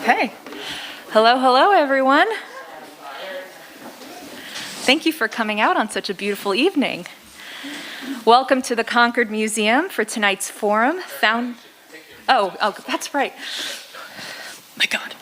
Okay. Hello, hello, everyone. Thank you for coming out on such a beautiful evening. Welcome to the Concord Museum for tonight's forum. Oh, that's right. My God.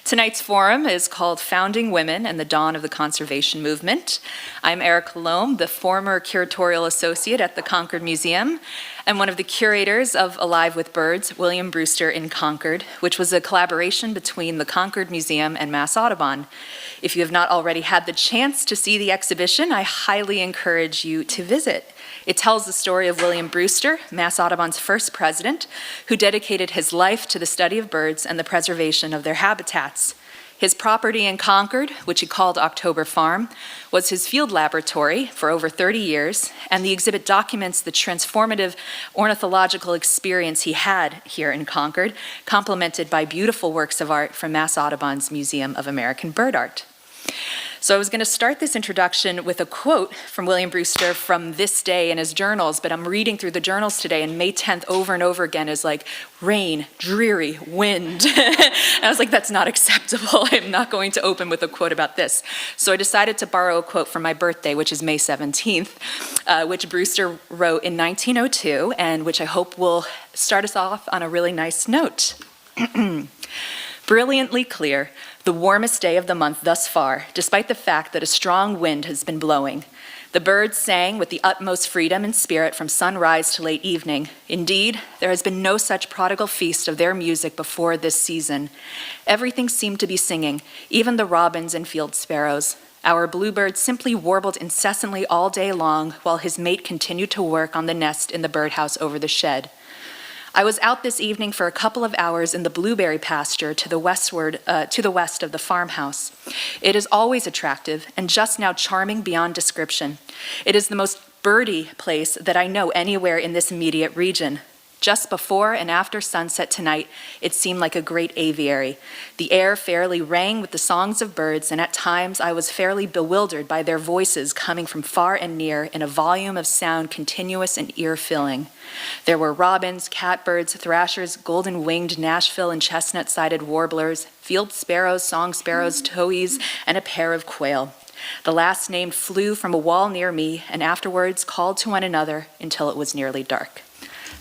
Tonight's forum is called Founding Women and the Dawn of the Conservation Movement. I'm Erica Loam, the former curatorial associate at the Concord Museum and one of the curators of Alive with Birds, William Brewster in Concord, which was a collaboration between the Concord Museum and Mass Audubon. If you have not already had the chance to see the exhibition, I highly encourage you to visit. It tells the story of William Brewster, Mass Audubon's first president, who dedicated his life to the study of birds and the preservation of their habitats. His property in Concord, which he called October Farm, was his field laboratory for over 30 years, and the exhibit documents the transformative ornithological experience he had here in Concord, complemented by beautiful works of art from Mass Audubon's Museum of American Bird Art. So I was going to start this introduction with a quote from William Brewster from this day in his journals, but I'm reading through the journals today, and May 10th over and over again is like, rain, dreary, wind. And I was like, that's not acceptable. I'm not going to open with a quote about this. So I decided to borrow a quote from my birthday, which is May 17th, which Brewster wrote in 1902, and which I hope will start us off on a really nice note. Brilliantly clear, the warmest day of the month thus far, despite the fact that a strong wind has been blowing. The birds sang with the utmost freedom and spirit from sunrise to late evening. Indeed, there has been no such prodigal feast of their music before this season. Everything seemed to be singing, even the robins and field sparrows. Our bluebird simply warbled incessantly all day long while his mate continued to work on the nest in the birdhouse over the shed. I was out this evening for a couple of hours in the blueberry pasture to the west of the farmhouse. It is always attractive and just now charming beyond description. It is the most birdy place that I know anywhere in this immediate region. Just before and after sunset tonight, it seemed like a great aviary. The air fairly rang with the songs of birds, and at times I was fairly bewildered by their voices coming from far and near in a volume of sound continuous and ear-filling. There were robins, catbirds, thrashers, golden-winged Nashville and chestnut-sided warblers, field sparrows, song sparrows, towhees, and a pair of quail. The last named flew from a wall near me and afterwards called to one another until it was nearly dark.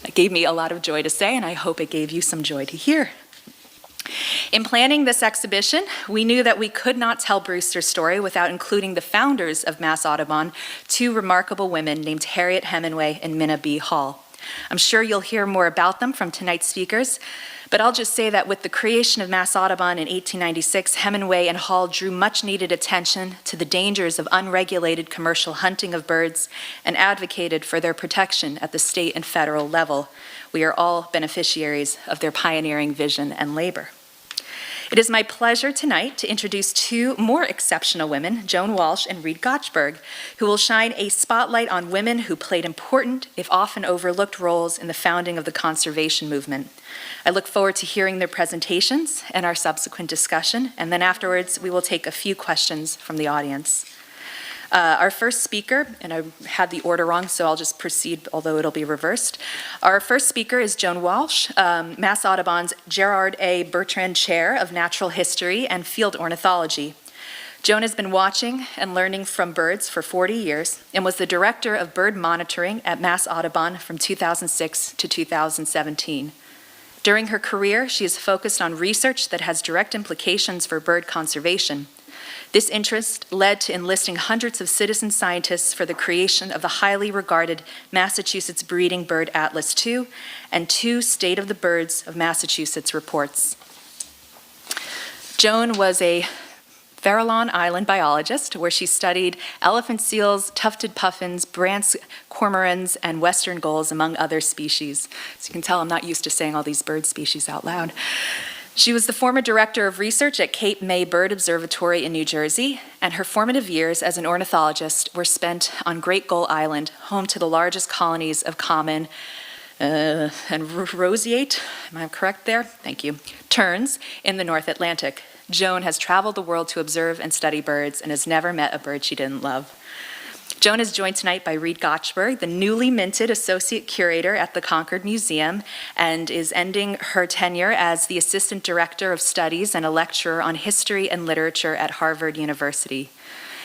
It gave me a lot of joy to say, and I hope it gave you some joy to hear. In planning this exhibition, we knew that we could not tell Brewster's story without including the founders of Mass Audubon, two remarkable women named Harriet Hemenway and Minna B. Hall. I'm sure you'll hear more about them from tonight's speakers, but I'll just say that with the creation of Mass Audubon in 1896, Hemenway and Hall drew much needed attention to the dangers of unregulated commercial hunting of birds and advocated for their protection at the state and federal level. We are all beneficiaries of their pioneering vision and labor. It is my pleasure tonight to introduce two more exceptional women, Joan Walsh and Reed Gotchberg, who will shine a spotlight on women who played important, if often overlooked, roles in the founding of the conservation movement. I look forward to hearing their presentations and our subsequent discussion, and then afterwards we will take a few questions from the audience. Our first speaker, and I had the order wrong, so I'll just proceed, although it'll be reversed. Our first speaker is Joan Walsh, Mass Audubon's Gerard A. Bertrand Chair of Natural History and Field Ornithology. Joan has been watching and learning from birds for 40 years and was the director of bird monitoring at Mass Audubon from 2006 to 2017. During her career, she has focused on research that has direct implications for bird conservation. This interest led to enlisting hundreds of citizen scientists for the creation of the highly regarded Massachusetts Breeding Bird Atlas II and two State of the Birds of Massachusetts reports. Joan was a Farallon Island biologist where she studied elephant seals, tufted puffins, Brandt's cormorants, and western gulls, among other species. As you can tell, I'm not used to saying all these bird species out loud. She was the former director of research at Cape May Bird Observatory in New Jersey, and her formative years as an ornithologist were spent on Great Gull Island, home to the largest colonies of common and roseate, am I correct there? Thank you. Terns in the North Atlantic. Joan has traveled the world to observe and study birds and has never met a bird she didn't love. Joan is joined tonight by Reed Gotchberg, the newly minted Associate Curator at the Concord Museum, and is ending her tenure as the Assistant Director of Studies and a lecturer on history and literature at Harvard University.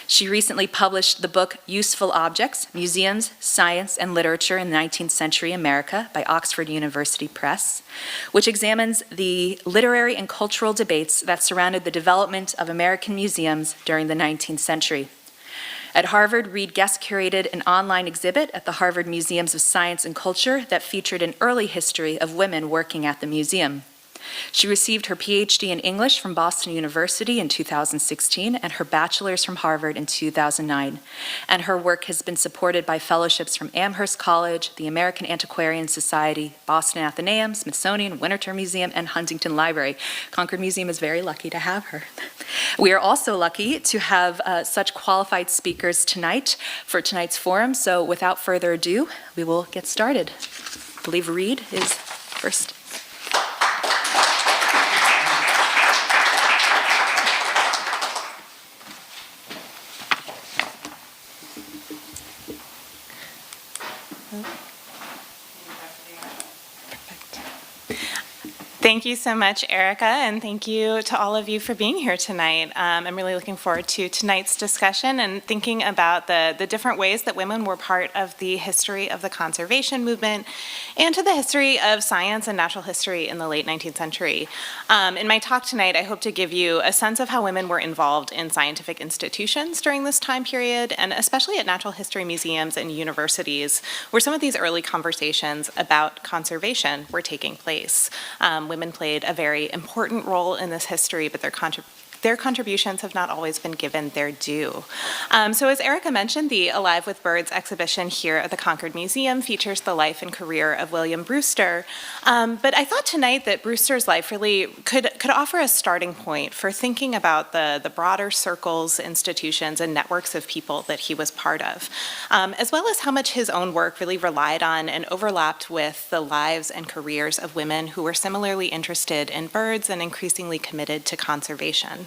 She recently published the book Useful Objects, Museums, Science, and Literature in the 19th Century America by Oxford University Press, which examines the literary and cultural debates that surrounded the development of American museums during the 19th century. At Harvard, Reed guest curated an online exhibit at the Harvard Museums of Science and Culture that featured an early history of women working at the museum. She received her PhD in English from Boston University in 2016 and her bachelor's from Harvard in 2009. And her work has been supported by fellowships from Amherst College, the American Antiquarian Society, Boston Athenaeum, Smithsonian, Winterthur Museum, and Huntington Library. Concord Museum is very lucky to have her. We are also lucky to have such qualified speakers tonight for tonight's forum. So without further ado, we will get started. I believe Reed is first. Thank you so much, Erica, and thank you to all of you for being here tonight. I'm really looking forward to tonight's discussion and thinking about the different ways that women were part of the history of the conservation movement and to the history of science and natural history in the late 19th century. In my talk tonight, I hope to give you a sense of how women were involved in scientific institutions during this time period, and especially at natural history museums and universities, where some of these early conversations about conservation were taking place. Women played a very important role in this history, but their contributions have not always been given their due. So as Erica mentioned, the Alive with Birds exhibition here at the Concord Museum features the life and career of William Brewster. But I thought tonight that Brewster's life really could offer a starting point for thinking about the broader circles, institutions, and networks of people that he was part of, as well as how much his own work really relied on and overlapped with the lives and careers of women who were similarly interested in birds and increasingly committed to conservation.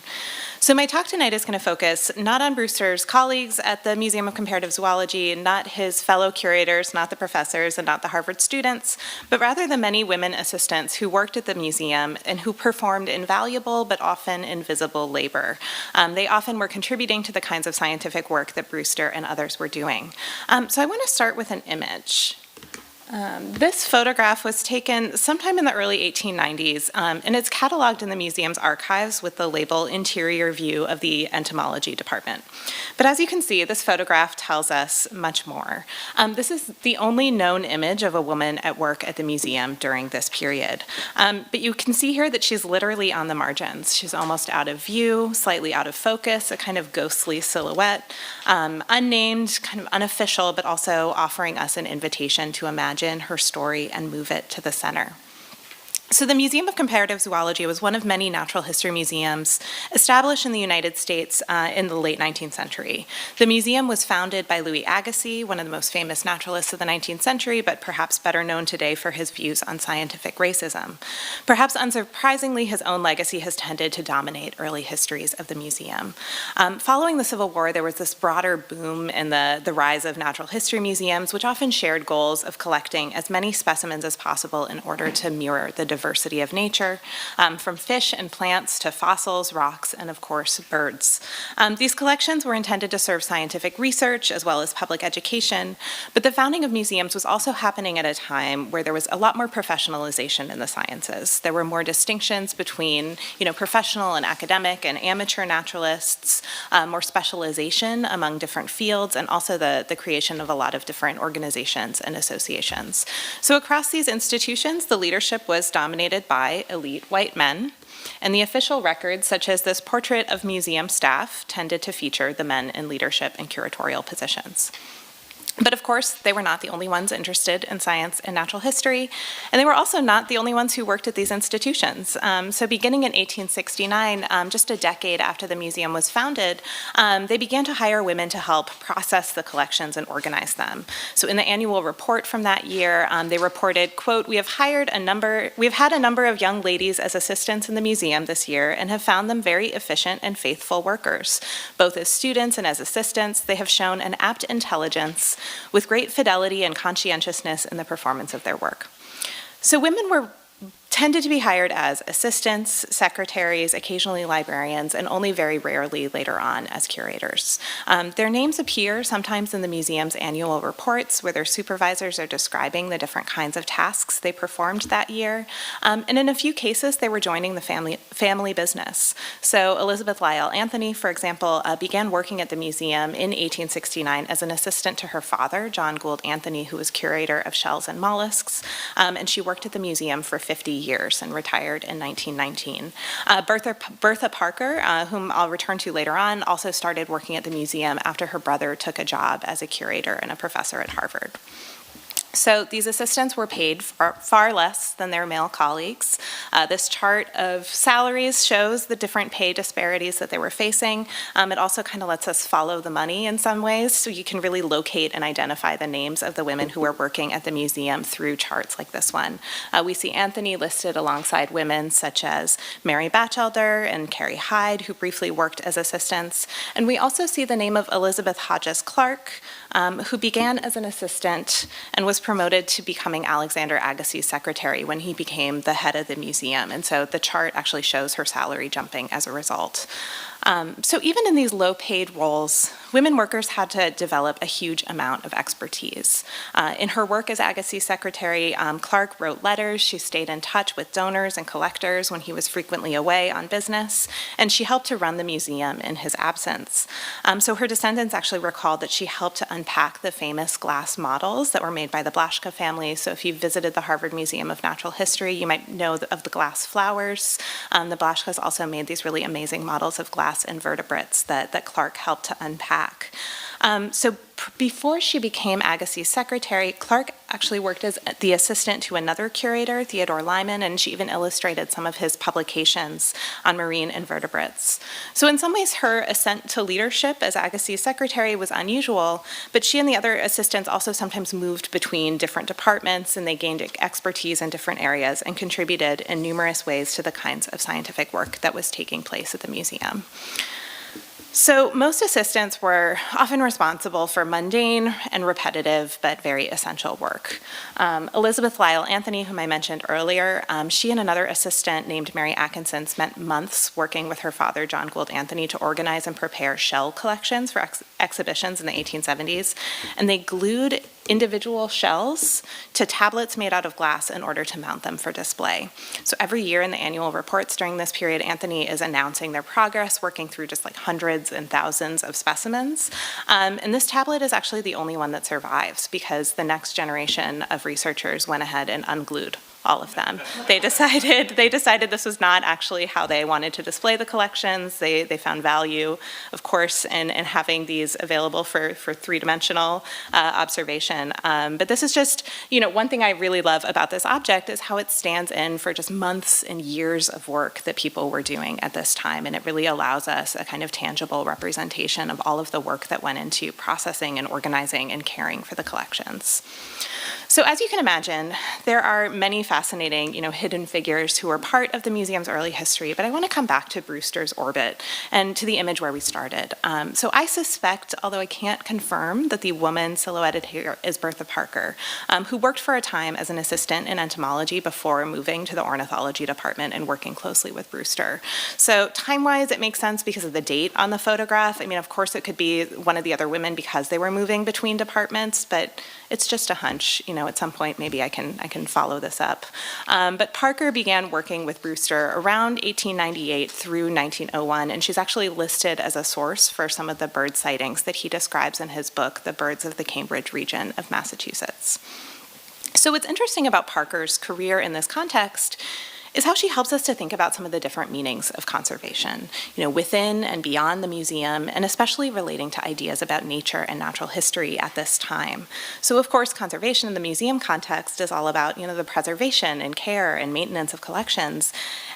So my talk tonight is going to focus not on Brewster's colleagues at the Museum of Comparative Zoology, not his fellow curators, not the professors, and not the Harvard students, but rather the many women assistants who worked at the museum and who performed invaluable but often invisible labor. They often were contributing to the kinds of scientific work that Brewster and others were doing. So I want to start with an image. This photograph was taken sometime in the early 1890s, and it's cataloged in the museum's archives with the label Interior View of the Entomology Department. But as you can see, this photograph tells us much more. This is the only known image of a woman at work at the museum during this period. But you can see here that she's literally on the margins. She's almost out of view, slightly out of focus, a kind of ghostly silhouette, unnamed, kind of unofficial, but also offering us an invitation to imagine her story and move it to the center. So the Museum of Comparative Zoology was one of many natural history museums established in the United States in the late 19th century. The museum was founded by Louis Agassiz, one of the most famous naturalists of the 19th century, but perhaps better known today for his views on scientific racism. Perhaps unsurprisingly, his own legacy has tended to dominate early histories of the museum. Following the Civil War, there was this broader boom in the rise of natural history museums, which often shared goals of collecting as many specimens as possible in order to mirror the diversity of nature, from fish and plants to fossils, rocks, and of course, birds. These collections were intended to serve scientific research as well as public education, but the founding of museums was also happening at a time where there was a lot more professionalization in the sciences. There were more distinctions between, professional and academic and amateur naturalists, more specialization among different fields, and also the creation of a lot of different organizations and associations. So across these institutions, the leadership was dominated by elite white men, and the official records, such as this portrait of museum staff, tended to feature the men in leadership and curatorial positions. But of course, they were not the only ones interested in science and natural history, and they were also not the only ones who worked at these institutions. So beginning in 1869, just a decade after the museum was founded, they began to hire women to help process the collections and organize them. So in the annual report from that year, they reported, quote, we have had a number of young ladies as assistants in the museum this year and have found them very efficient and faithful workers. Both as students and as assistants, they have shown an apt intelligence with great fidelity and conscientiousness in the performance of their work. So women tended to be hired as assistants, secretaries, occasionally librarians, and only very rarely later on as curators. Their names appear sometimes in the museum's annual reports where their supervisors are describing the different kinds of tasks they performed that year. And in a few cases, they were joining the family business. So Elizabeth Lyell Anthony, for example, began working at the museum in 1869 as an assistant to her father, John Gould Anthony, who was curator of shells and mollusks, and she worked at the museum for 50 years and retired in 1919. Bertha Parker, whom I'll return to later on, also started working at the museum after her brother took a job as a curator and a professor at Harvard. So these assistants were paid far less than their male colleagues. This chart of salaries shows the different pay disparities that they were facing. It also kind of lets us follow the money in some ways, so you can really locate and identify the names of the women who were working at the museum through charts like this one. We see Anthony listed alongside women such as Mary Batchelder and Carrie Hyde, who briefly worked as assistants. And we also see the name of Elizabeth Hodges Clark, who began as an assistant and was promoted to becoming Alexander Agassiz's secretary when he became the head of the museum. And so the chart actually shows her salary jumping as a result. So even in these low-paid roles, women workers had to develop a huge amount of expertise. In her work as Agassiz's secretary, Clark wrote letters, she stayed in touch with donors and collectors when he was frequently away on business, and she helped to run the museum in his absence. So her descendants actually recalled that she helped to unpack the famous glass models that were made by the Blaschka family. So if you visited the Harvard Museum of Natural History, you might know of the glass flowers. The Blaschkas also made these really amazing models of glass invertebrates that Clark helped to unpack. Before she became Agassiz's secretary, Clark actually worked as the assistant to another curator, Theodore Lyman, and she even illustrated some of his publications on marine invertebrates. So in some ways, her ascent to leadership as Agassiz's secretary was unusual, but she and the other assistants also sometimes moved between different departments, and they gained expertise in different areas and contributed in numerous ways to the kinds of scientific work that was taking place at the museum. So most assistants were often responsible for mundane and repetitive but very essential work. Elizabeth Lyell Anthony, whom I mentioned earlier, she and another assistant named Mary Atkinson spent months working with her father, John Gould Anthony, to organize and prepare shell collections for exhibitions in the 1870s, and they glued individual shells to tablets made out of glass in order to mount them for display. So every year in the annual reports during this period, Anthony is announcing their progress, working through just like hundreds and thousands of specimens. And this tablet is actually the only one that survives because the next generation of researchers went ahead and unglued all of them. They decided this was not actually how they wanted to display the collections. They found value, of course, in having these available for three-dimensional observation. But this is just, one thing I really love about this object is how it stands in for just months and years of work that people were doing at this time. And it really allows us a kind of tangible representation of all of the work that went into processing and organizing and caring for the collections. So as you can imagine, there are many fascinating, hidden figures who are part of the museum's early history, but I want to come back to Brewster's orbit and to the image where we started. So I suspect, although I can't confirm, that the woman silhouetted here is Bertha Parker, who worked for a time as an assistant in entomology before moving to the ornithology department and working closely with Brewster. So time-wise, it makes sense because of the date on the photograph. I mean, of course, it could be one of the other women because they were moving between departments, but it's just a hunch. At some point, maybe I can follow this up. But Parker began working with Brewster around 1898 through 1901, and she's actually listed as a source for some of the bird sightings that he describes in his book, The Birds of the Cambridge Region of Massachusetts. So what's interesting about Parker's career in this context is how she helps us to think about some of the different meanings of conservation, within and beyond the museum, and especially relating to ideas about nature and natural history at this time. So, of course, conservation in the museum context is all about, the preservation and care and maintenance of collections.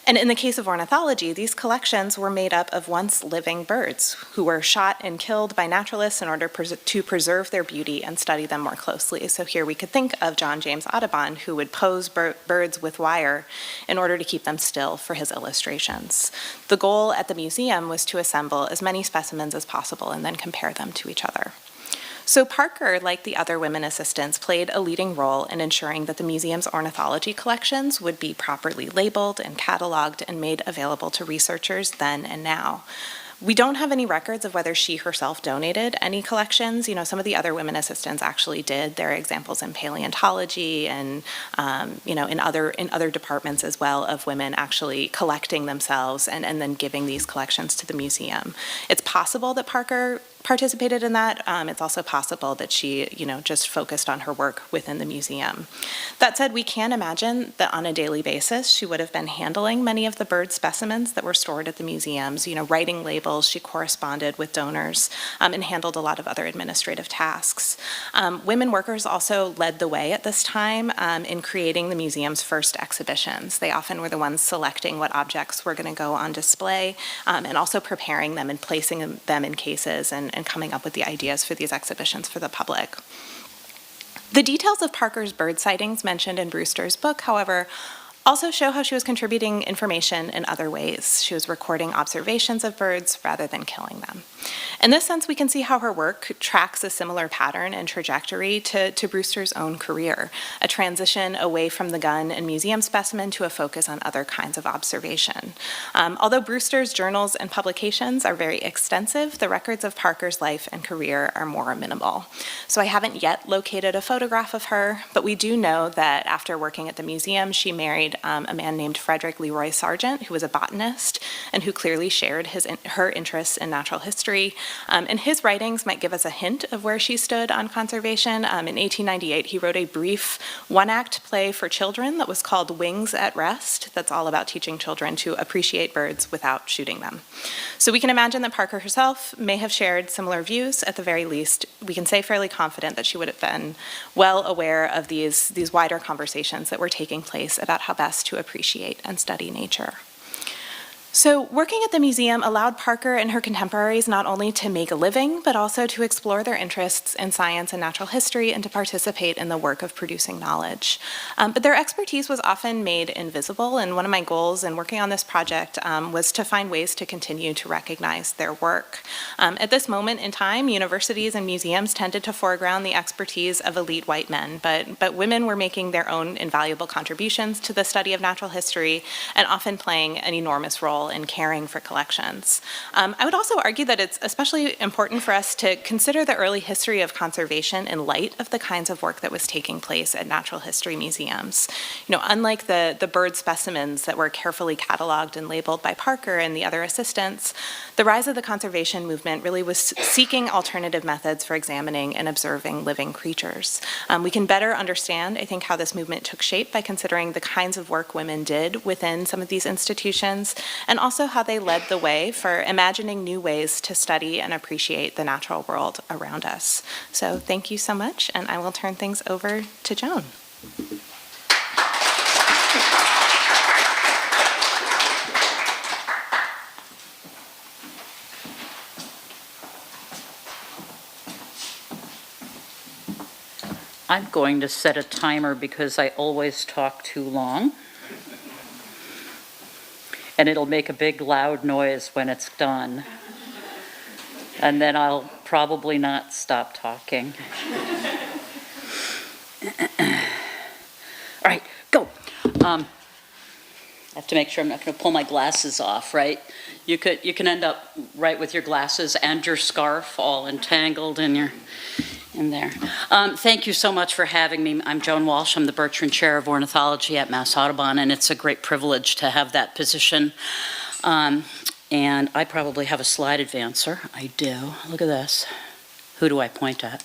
And in the case of ornithology, these collections were made up of once living birds who were shot and killed by naturalists in order to preserve their beauty and study them more closely. So here we could think of John James Audubon, who would pose birds with wire in order to keep them still for his illustrations. The goal at the museum was to assemble as many specimens as possible and then compare them to each other. So Parker, like the other women assistants, played a leading role in ensuring that the museum's ornithology collections would be properly labeled and cataloged and made available to researchers then and now. We don't have any records of whether she herself donated any collections. Some of the other women assistants actually did. There are examples in paleontology and, in other departments as well of women actually collecting themselves and then giving these collections to the museum. It's possible that Parker participated in that. It's also possible that she, just focused on her work within the museum. That said, we can imagine that on a daily basis, she would have been handling many of the bird specimens that were stored at the museums, writing labels, she corresponded with donors, and handled a lot of other administrative tasks. Women workers also led the way at this time in creating the museum's first exhibitions. They often were the ones selecting what objects were going to go on display, and also preparing them and placing them in cases and coming up with the ideas for these exhibitions for the public. The details of Parker's bird sightings mentioned in Brewster's book, however, also show how she was contributing information in other ways. She was recording observations of birds rather than killing them. In this sense, we can see how her work tracks a similar pattern and trajectory to Brewster's own career, a transition away from the gun and museum specimen to a focus on other kinds of observation. Although Brewster's journals and publications are very extensive, the records of Parker's life and career are more minimal. So I haven't yet located a photograph of her, but we do know that after working at the museum, she married a man named Frederick Leroy Sargent, who was a botanist and who clearly shared her interests in natural history. And his writings might give us a hint of where she stood on conservation. In 1898, he wrote a brief one-act play for children that was called Wings at Rest. That's all about teaching children to appreciate birds without shooting them. So we can imagine that Parker herself may have shared similar views. At the very least, we can say fairly confident that she would have been well aware of these wider conversations that were taking place about how best to appreciate and study nature. So working at the museum allowed Parker and her contemporaries not only to make a living, but also to explore their interests in science and natural history and to participate in the work of producing knowledge. But their expertise was often made invisible, and one of my goals in working on this project was to find ways to continue to recognize their work. At this moment in time, universities and museums tended to foreground the expertise of elite white men, but women were making their own invaluable contributions to the study of natural history and often playing an enormous role in caring for collections. I would also argue that it's especially important for us to consider the early history of conservation in light of the kinds of work that was taking place at natural history museums. Unlike the bird specimens that were carefully cataloged and labeled by Parker and the other assistants, the rise of the conservation movement really was seeking alternative methods for examining and observing living creatures. We can better understand, I think, how this movement took shape by considering the kinds of work women did within some of these institutions, and also how they led the way for imagining new ways to study and appreciate the natural world around us. So thank you so much, and I will turn things over to Joan. I'm going to set a timer because I always talk too long. And it'll make a big loud noise when it's done. And then I'll probably not stop talking. All right, go. I have to make sure I'm not going to pull my glasses off, right? You can end up right with your glasses and your scarf all entangled in there. Thank you so much for having me. I'm Joan Walsh. I'm the Bertrand Chair of Ornithology at Mass Audubon, and it's a great privilege to have that position. And I probably have a slide advancer. I do. Look at this. Who do I point at?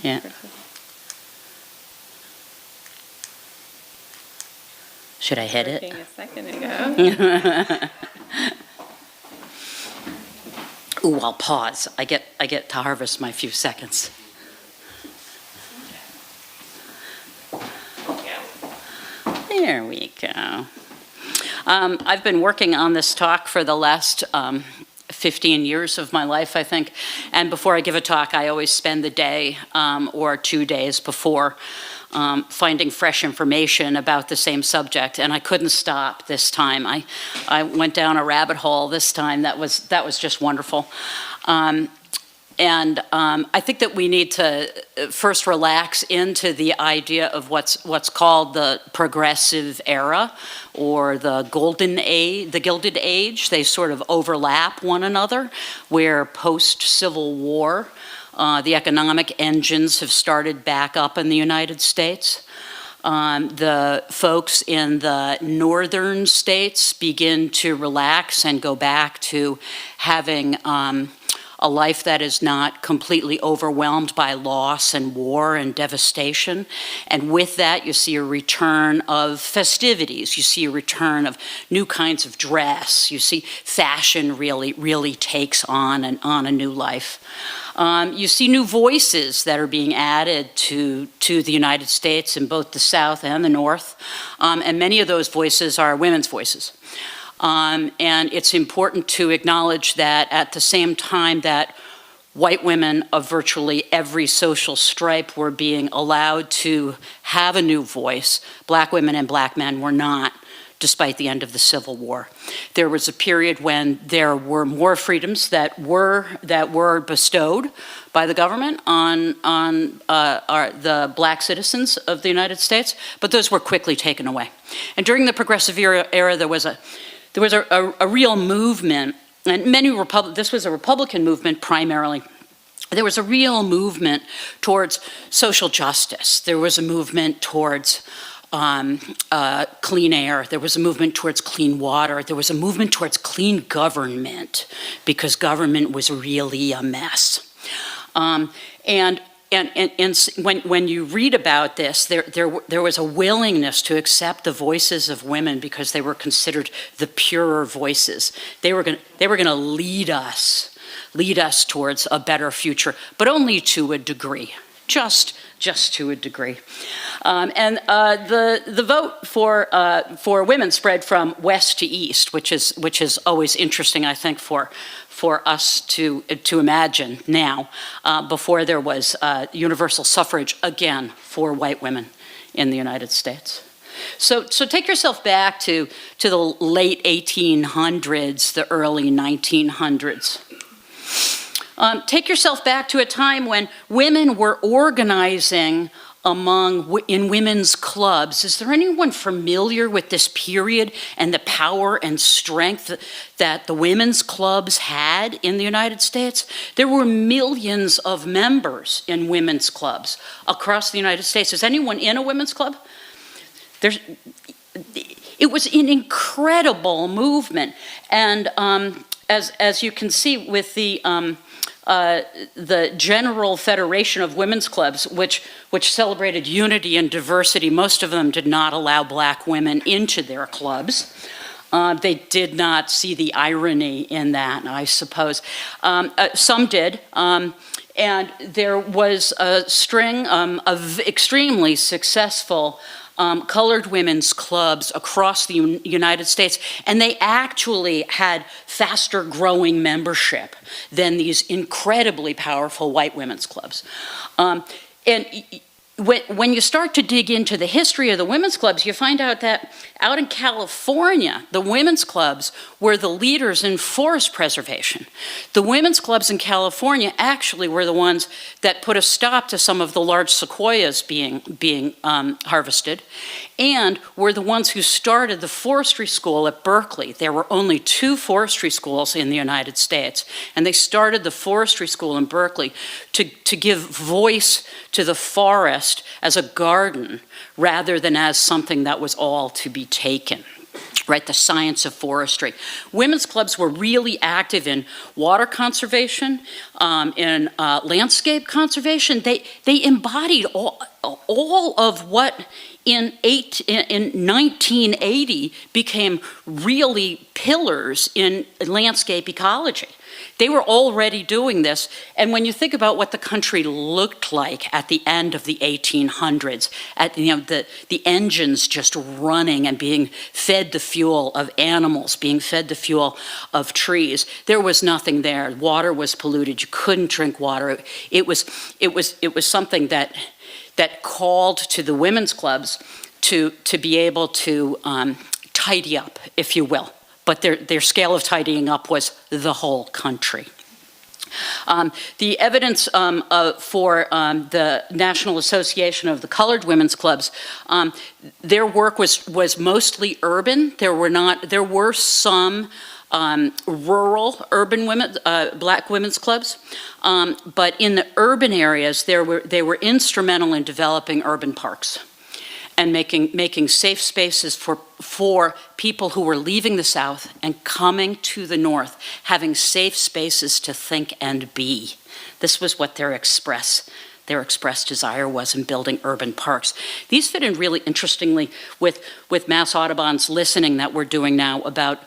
Yeah. Should I hit it? Working a second ago. Ooh, I'll pause. I get to harvest my few seconds. There we go. I've been working on this talk for the last 15 years of my life, I think. And before I give a talk, I always spend the day or 2 days before finding fresh information about the same subject. And I couldn't stop this time. I went down a rabbit hole this time that was just wonderful. I think that we need to first relax into the idea of what's called the progressive era or the golden age, the Gilded Age. They sort of overlap one another, where post-Civil War, the economic engines have started back up in the United States. The folks in the northern states begin to relax and go back to having a life that is not completely overwhelmed by loss and war and devastation. And with that, you see a return of festivities. You see a return of new kinds of dress. You see fashion really takes on a new life. You see new voices that are being added to the United States in both the South and the North. And many of those voices are women's voices. And it's important to acknowledge that at the same time that white women of virtually every social stripe were being allowed to have a new voice, black women and black men were not, despite the end of the Civil War. There was a period when there were more freedoms that were bestowed by the government on the black citizens of the United States, but those were quickly taken away. And during the Progressive era there was a real movement, and this was a Republican movement primarily. There was a real movement towards social justice. There was a movement towards clean air. There was a movement towards clean water. There was a movement towards clean government, because government was really a mess. And when you read about this, there was a willingness to accept the voices of women because they were considered the purer voices. They were going to lead us towards a better future, but only to a degree, just to a degree. The vote for women spread from west to east, which is always interesting, I think, for us to imagine now, before there was universal suffrage again for white women in the United States. So take yourself back to the late 1800s, the early 1900s. Take yourself back to a time when women were organizing in women's clubs. Is there anyone familiar with this period and the power and strength that the women's clubs had in the United States? There were millions of members in women's clubs across the United States. Is anyone in a women's club? It was an incredible movement. And as you can see with the General Federation of Women's Clubs, which celebrated unity and diversity, most of them did not allow black women into their clubs. They did not see the irony in that, I suppose. Some did. And there was a string of extremely successful colored women's clubs across the United States, and they actually had faster growing membership than these incredibly powerful white women's clubs. And when you start to dig into the history of the women's clubs, you find out that out in California, the women's clubs were the leaders in forest preservation. The women's clubs in California actually were the ones that put a stop to some of the large sequoias being harvested, and were the ones who started the forestry school at Berkeley. There were only 2 forestry schools in the United States, and they started the forestry school in Berkeley to give voice to the forest as a garden rather than as something that was all to be taken. right? The science of forestry. Women's clubs were really active in water conservation, in landscape conservation. They embodied all of what in 1980 became really pillars in landscape ecology. They were already doing this, and when you think about what the country looked like at the end of the 1800s, at the engines just running and being fed the fuel of animals, being fed the fuel of trees, there was nothing there. Water was polluted. You couldn't drink water. It was something that called to the women's clubs to be able to tidy up, if you will. But their scale of tidying up was the whole country. The evidence for the National Association of the Colored Women's Clubs, their work was mostly urban. There were some rural urban black women's clubs, but in the urban areas, they were instrumental in developing urban parks and making safe spaces for people who were leaving the South and coming to the North, having safe spaces to think and be. This was what their express desire was in building urban parks. These fit in really interestingly with Mass Audubon's listening that we're doing now about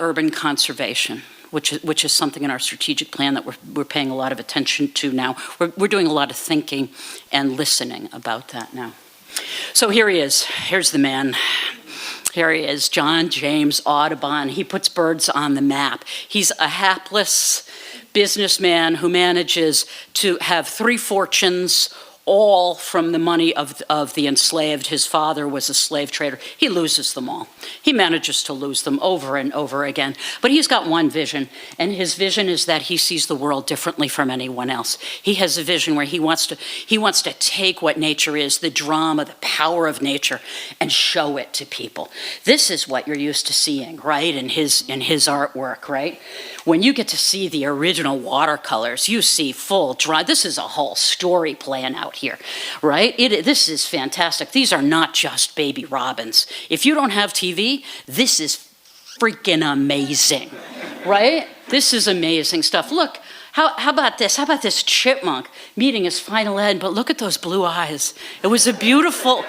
urban conservation, which is something in our strategic plan that we're paying a lot of attention to now. We're doing a lot of thinking and listening about that now. So here he is. Here's the man. Here he is, John James Audubon. He puts birds on the map. He's a hapless businessman who manages to have 3 fortunes, all from the money of the enslaved. His father was a slave trader. He loses them all. He manages to lose them over and over again. But he's got one vision, and his vision is that he sees the world differently from anyone else. He has a vision where he wants to take what nature is, the drama, the power of nature, and show it to people. This is what you're used to seeing, right, in his artwork, right? When you get to see the original watercolors, you see full dry. This is a whole story playing out here, right? This is fantastic. These are not just baby robins. If you don't have TV, this is freaking amazing, right? This is amazing stuff. Look, how about this? How about this chipmunk meeting his final end? But look at those blue eyes. It was a beautiful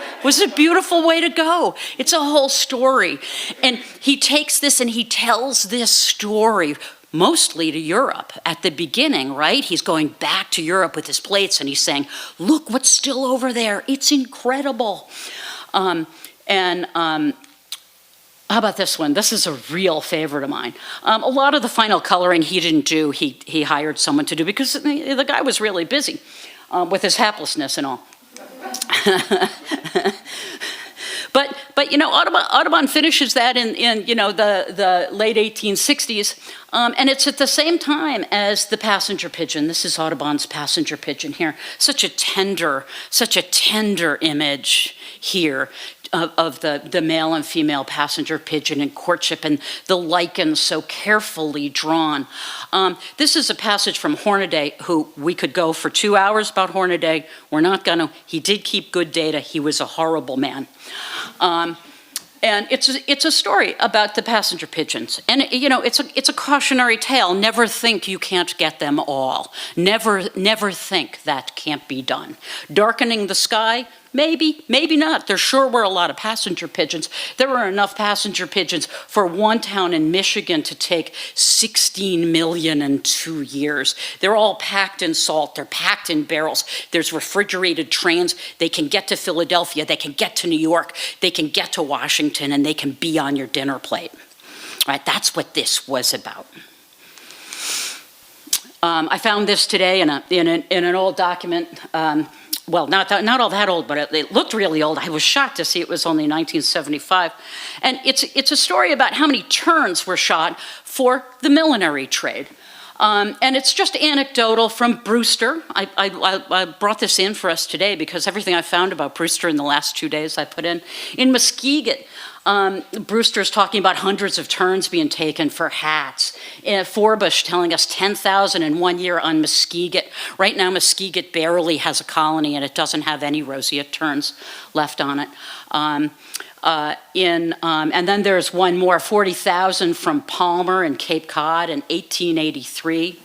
way to go. It's a whole story. And he takes this and he tells this story mostly to Europe at the beginning, right? He's going back to Europe with his plates and he's saying, look what's still over there. It's incredible. How about this one? This is a real favorite of mine. A lot of the final coloring he didn't do, he hired someone to do because the guy was really busy with his haplessness and all. But Audubon finishes that in the late 1860s, and it's at the same time as the passenger pigeon. This is Audubon's passenger pigeon here. Such a tender image here of the male and female passenger pigeon in courtship and the lichens so carefully drawn. This is a passage from Hornaday, who we could go for 2 hours about Hornaday. We're not gonna. He did keep good data. He was a horrible man. And it's a story about the passenger pigeons. And it's a cautionary tale. Never think you can't get them all. Never think that can't be done. Darkening the sky, maybe not. There sure were a lot of passenger pigeons. There were enough passenger pigeons for one town in Michigan to take 16 million in 2 years. They're all packed in salt. They're packed in barrels. There's refrigerated trains. They can get to Philadelphia. They can get to New York. They can get to Washington, and they can be on your dinner plate. Right? That's what this was about. I found this today in an old document. Well, not all that old, but it looked really old. I was shocked to see it was only 1975. And it's a story about how many turns were shot for the millinery trade. And it's just anecdotal from Brewster. I brought this in for us today because everything I found about Brewster in the last 2 days I put in. In Muskeget, Brewster's talking about hundreds of turns being taken for hats. Forbush telling us 10,000 in 1 year on Muskeget. Right now, Muskeget barely has a colony and it doesn't have any roseate terns left on it. And then there's one more, 40,000 from Palmer and Cape Cod in 1883.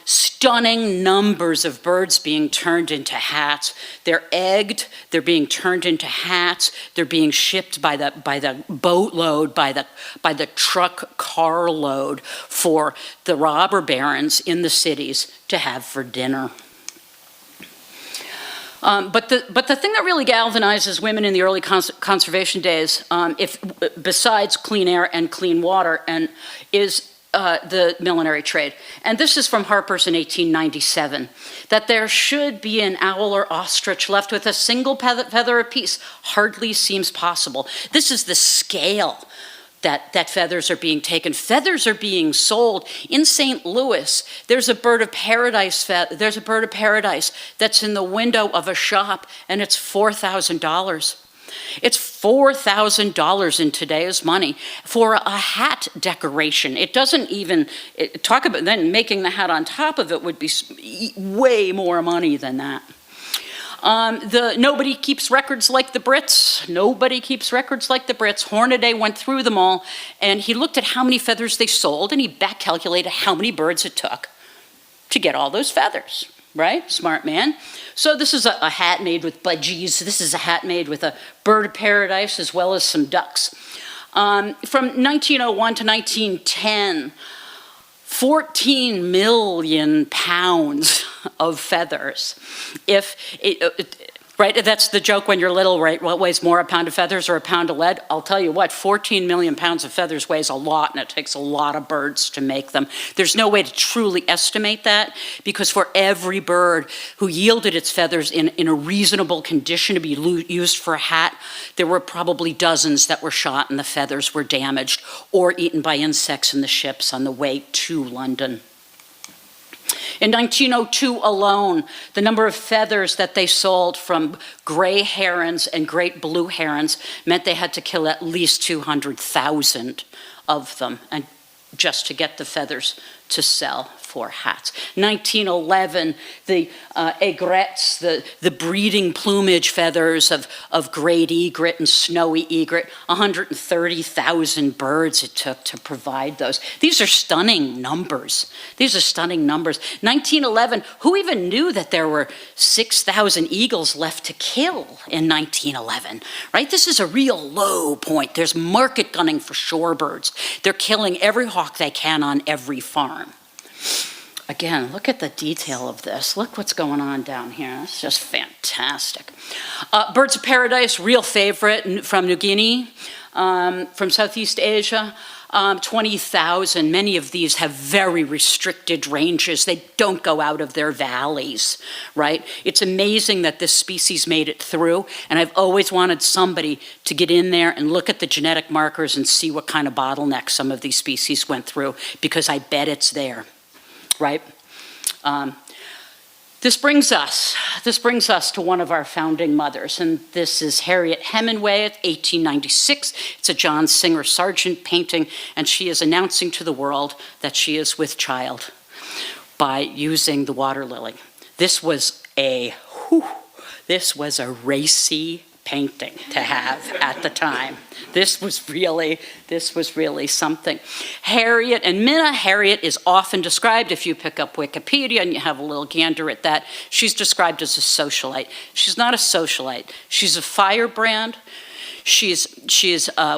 Stunning numbers of birds being turned into hats. They're egged, they're being turned into hats, they're being shipped by the boatload, by the truck carload for the robber barons in the cities to have for dinner. But the thing that really galvanizes women in the early conservation days, besides clean air and clean water, is the millinery trade. And this is from Harper's in 1897, that there should be an owl or ostrich left with a single feather apiece hardly seems possible. This is the scale that feathers are being taken. Feathers are being sold. In St. Louis, there's a bird of paradise that's in the window of a shop, and it's $4,000. It's $4,000 in today's money for a hat decoration. It doesn't even talk about then making the hat on top of it would be way more money than that. Nobody keeps records like the Brits. Nobody keeps records like the Brits. Hornaday went through them all, and he looked at how many feathers they sold, and he back calculated how many birds it took to get all those feathers. Right? Smart man. So this is a hat made with budgies. This is a hat made with a bird of paradise as well as some ducks. From 1901 to 1910, 14 million pounds of feathers. Right, that's the joke when you're little, right? What weighs more, a pound of feathers or a pound of lead? I'll tell you what, 14 million pounds of feathers weighs a lot, and it takes a lot of birds to make them. There's no way to truly estimate that, because for every bird who yielded its feathers in a reasonable condition to be used for a hat, there were probably dozens that were shot and the feathers were damaged or eaten by insects in the ships on the way to London. In 1902 alone, the number of feathers that they sold from gray herons and great blue herons meant they had to kill at least 200,000 of them, and just to get the feathers to sell for hats. 1911, the aigrettes, the breeding plumage feathers of great egret and snowy egret, 130,000 birds it took to provide those. These are stunning numbers. 1911, who even knew that there were 6,000 eagles left to kill in 1911, right? This is a real low point. There's market gunning for shorebirds. They're killing every hawk they can on every farm. Again, look at the detail of this. Look what's going on down here. It's just fantastic. Birds of paradise, real favorite from New Guinea, from Southeast Asia. 20,000. Many of these have very restricted ranges. They don't go out of their valleys, right? It's amazing that this species made it through, and I've always wanted somebody to get in there and look at the genetic markers and see what kind of bottlenecks some of these species went through, because I bet it's there, right? This brings us to one of our founding mothers, and this is Harriet Hemingway at 1896. It's a John Singer Sargent painting, and she is announcing to the world that she is with child by using the water lily. This was a racy painting to have at the time. This was really something. Harriet and Minna, Harriet is often described, if you pick up Wikipedia and you have a little gander at that, she's described as a socialite. She's not a socialite. She's a firebrand. She's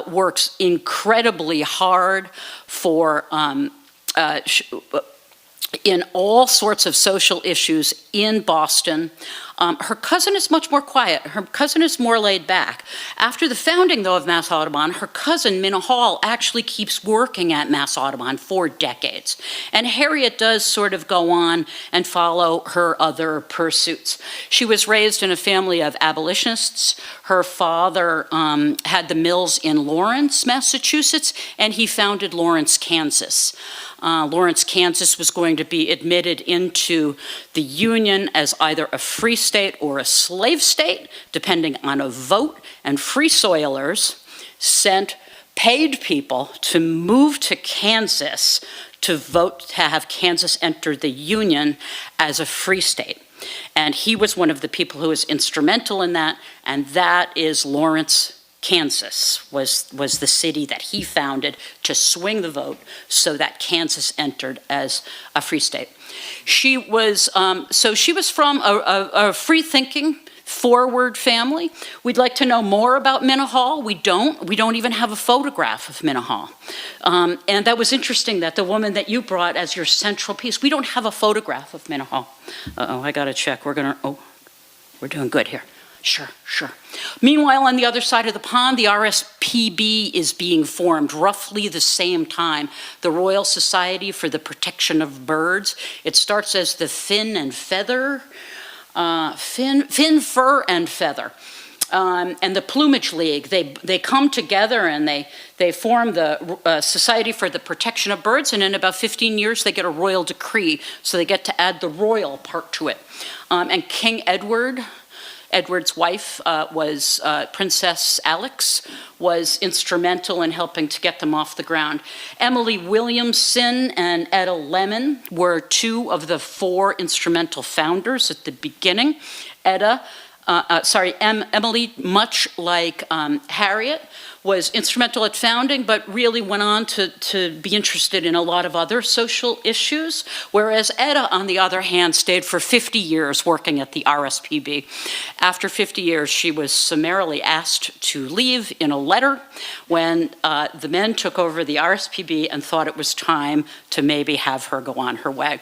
works incredibly hard for in all sorts of social issues in Boston. Her cousin is much more quiet. Her cousin is more laid back. After the founding, though, of Mass Audubon, her cousin, Minna Hall, actually keeps working at Mass Audubon for decades. And Harriet does sort of go on and follow her other pursuits. She was raised in a family of abolitionists. Her father had the mills in Lawrence, Massachusetts, and he founded Lawrence, Kansas. Lawrence, Kansas was going to be admitted into the Union as either a free state or a slave state, depending on a vote, and Free Soilers paid people to move to Kansas to vote to have Kansas enter the Union as a free state. And he was one of the people who was instrumental in that, and that is Lawrence, Kansas was the city that he founded to swing the vote so that Kansas entered as a free state. She was from a free-thinking, forward family. We'd like to know more about Minna Hall. We don't even have a photograph of Minna Hall. And that was interesting that the woman that you brought as your central piece, we don't have a photograph of Minna Hall. Uh-oh, I gotta check. We're doing good here. Sure. Meanwhile, on the other side of the pond, the RSPB is being formed roughly the same time. The Royal Society for the Protection of Birds. It starts as the Fin, Fur and Feather. And the Plumage League, they come together and they form the Society for the Protection of Birds, and in about 15 years they get a royal decree, so they get to add the royal part to it. And King Edward's wife was Princess Alex, was instrumental in helping to get them off the ground. Emily Williamson and Etta Lemon were two of the four instrumental founders at the beginning. Emily, much like Harriet, was instrumental at founding, but really went on to be interested in a lot of other social issues, whereas Etta, on the other hand, stayed for 50 years working at the RSPB. After 50 years, she was summarily asked to leave in a letter when the men took over the RSPB and thought it was time to maybe have her go on her way.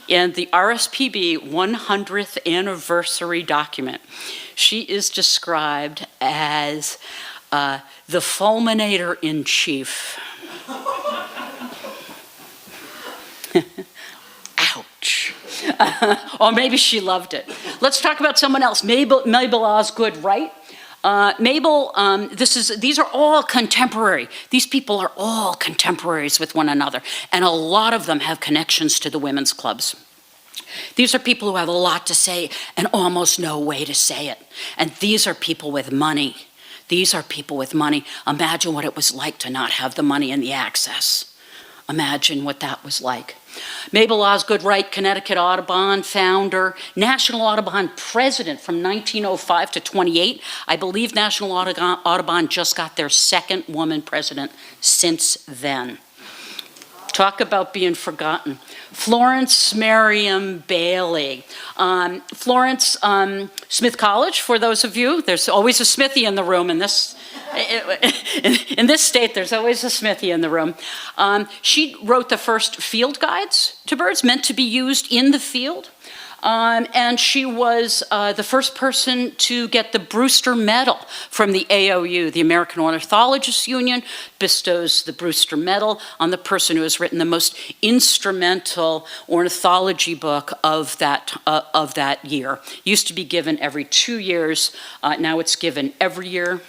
In the RSPB 100th anniversary document, she is described as the fulminator in chief. Ouch. Or maybe she loved it. Let's talk about someone else, Mabel Osgood Wright. These are all contemporary. These people are all contemporaries with one another, and a lot of them have connections to the women's clubs. These are people who have a lot to say and almost no way to say it. And these are people with money. These are people with money. Imagine what it was like to not have the money and the access. Imagine what that was like. Mabel Osgood Wright, Connecticut Audubon founder, National Audubon president from 1905 to 28. I believe National Audubon just got their second woman president since then. Talk about being forgotten. Florence Merriam Bailey. Florence Smith College, for those of you, there's always a Smithy in the room in this state, there's always a Smithy in the room. She wrote the first field guides to birds meant to be used in the field. And she was the first person to get the Brewster Medal from the AOU, the American Ornithologists Union, bestows the Brewster Medal on the person who has written the most instrumental ornithology book of that year. Used to be given every 2 years, now it's given every year.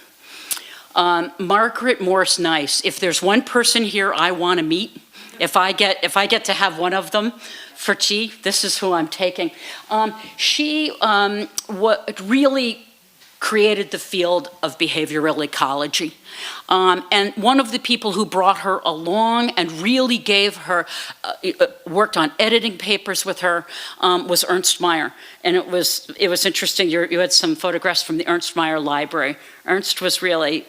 Margaret Morse Nice, if there's one person here I want to meet, if I get to have one of them for tea, this is who I'm taking. She really created the field of behavioral ecology. And one of the people who brought her along and really gave her, worked on editing papers with her, was Ernst Mayr. And it was interesting, you had some photographs from the Ernst Mayr library. Ernst was really,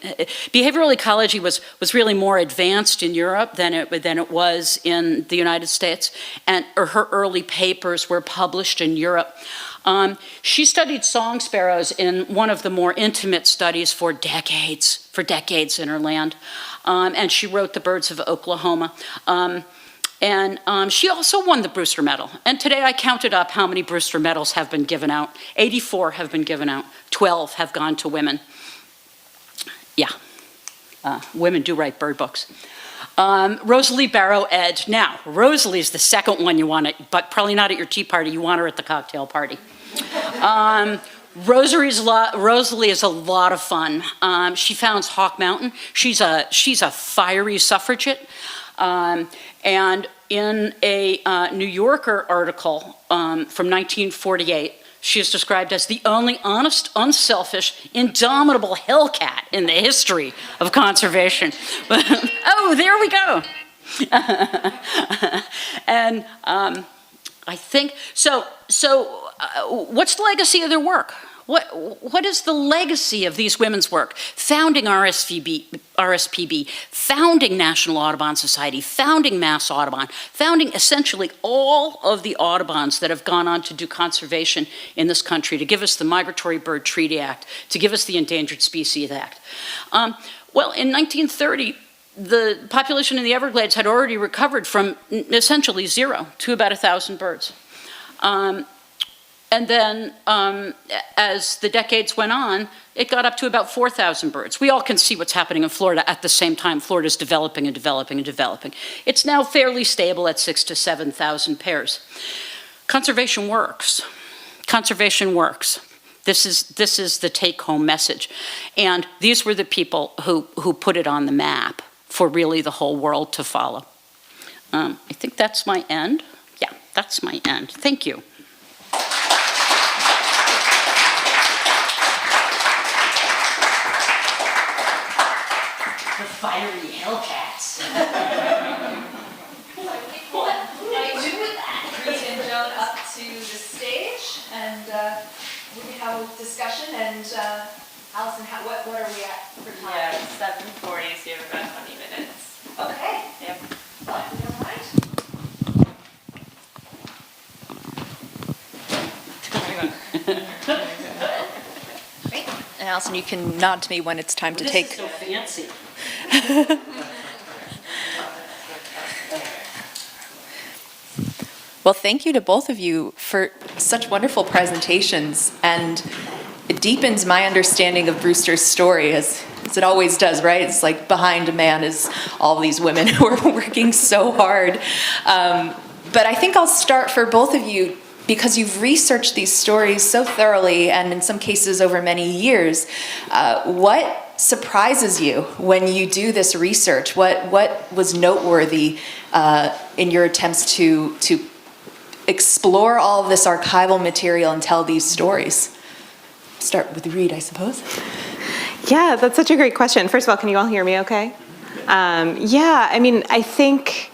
behavioral ecology was really more advanced in Europe than it was in the United States. And her early papers were published in Europe. She studied song sparrows in one of the more intimate studies for decades in her land. And she wrote The Birds of Oklahoma. And she also won the Brewster Medal. And today I counted up how many Brewster Medals have been given out. 84 have been given out. 12 have gone to women. Yeah, women do write bird books. Rosalie Barrow Edge. Now, Rosalie's the second one you want, but probably not at your tea party. You want her at the cocktail party. Rosalie is a lot of fun. She founds Hawk Mountain. She's a fiery suffragette. And in a New Yorker article from 1948, she is described as the only honest, unselfish, indomitable hellcat in the history of conservation. Oh, there we go. And I think, so what's the legacy of their work? What is the legacy of these women's work? Founding RSPB, founding National Audubon Society, founding Mass Audubon, founding essentially all of the Audubons that have gone on to do conservation in this country, to give us the Migratory Bird Treaty Act, to give us the Endangered Species Act. Well, in 1930, the population in the Everglades had already recovered from essentially zero to about 1,000 birds. And then, as the decades went on, it got up to about 4,000 birds. We all can see what's happening in Florida at the same time. Florida's developing and developing and developing. It's now fairly stable at 6,000 to 7,000 pairs. Conservation works. Conservation works. This is the take-home message. And these were the people who put it on the map for really the whole world to follow. I think that's my end. Yeah, that's my end. Thank you. The fiery Hellcats. Reed and Joan up to the stage, and we can have a discussion. And Allison, what are we at for time? Yeah, 7:40, so you have about 20 minutes. Okay. Yep. Well, if you don't mind. Great. And Allison, you can nod to me when it's time to take. This is so fancy. Well, thank you to both of you for such wonderful presentations, and it deepens my understanding of Brewster's story, as it always does, right? It's like behind a man is all these women who are working so hard. But I think I'll start for both of you, because you've researched these stories so thoroughly, and in some cases over many years. What surprises you when you do this research? What was noteworthy in your attempts to explore all of this archival material and tell these stories? Start with Reed, I suppose. Yeah, that's such a great question. First of all, can you all hear me okay? Yeah, I mean, I think,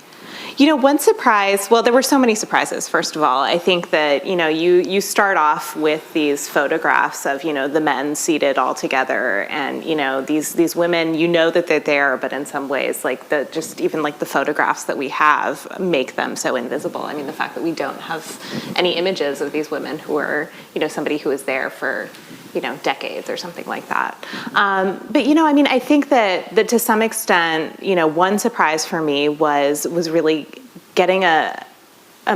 one surprise, well, there were so many surprises, first of all. I think that, you start off with these photographs of, the men seated all together, and, these women, that they're there, but in some ways, even the photographs that we have make them so invisible. I mean, the fact that we don't have any images of these women who are, somebody who was there for, decades or something like that. But, I think that to some extent, one surprise for me was really getting a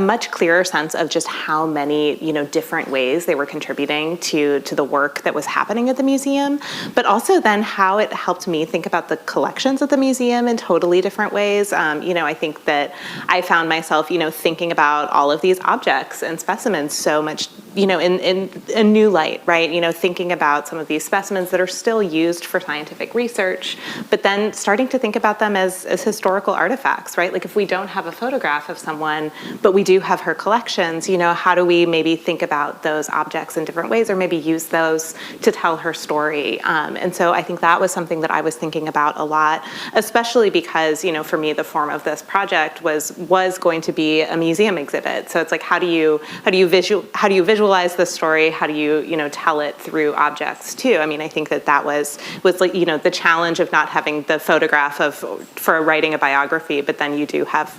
much clearer sense of just how many, different ways they were contributing to the work that was happening at the museum, but also then how it helped me think about the collections at the museum in totally different ways. I think that I found myself, thinking about all of these objects and specimens so much, in a new light, right? Thinking about some of these specimens that are still used for scientific research, but then starting to think about them as historical artifacts, right? Like if we don't have a photograph of someone, but we do have her collections, how do we maybe think about those objects in different ways, or maybe use those to tell her story? And so I think that was something that I was thinking about a lot, especially because, for me, the form of this project was going to be a museum exhibit. So it's like, how do you visualize this story? How do you, tell it through objects too? I mean, I think that was like, the challenge of not having the photograph for writing a biography, but then you do have,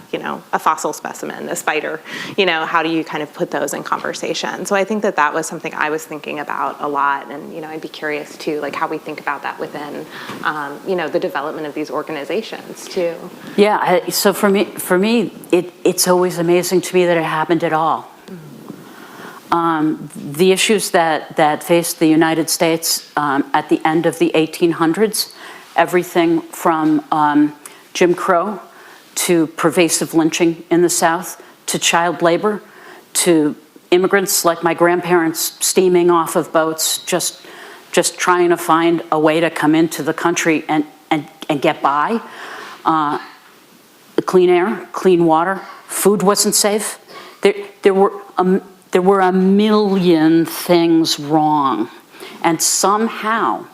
a fossil specimen, a spider. How do you kind of put those in conversation? So I think that was something I was thinking about a lot, and I'd be curious too, like how we think about that within, the development of these organizations too. Yeah. So for me, it's always amazing to me that it happened at all. The issues that faced the United States at the end of the 1800s, everything from Jim Crow to pervasive lynching in the South, to child labor, to immigrants like my grandparents steaming off of boats, just trying to find a way to come into the country and get by. Clean air, clean water, food wasn't safe. There were a million things wrong. And somehow,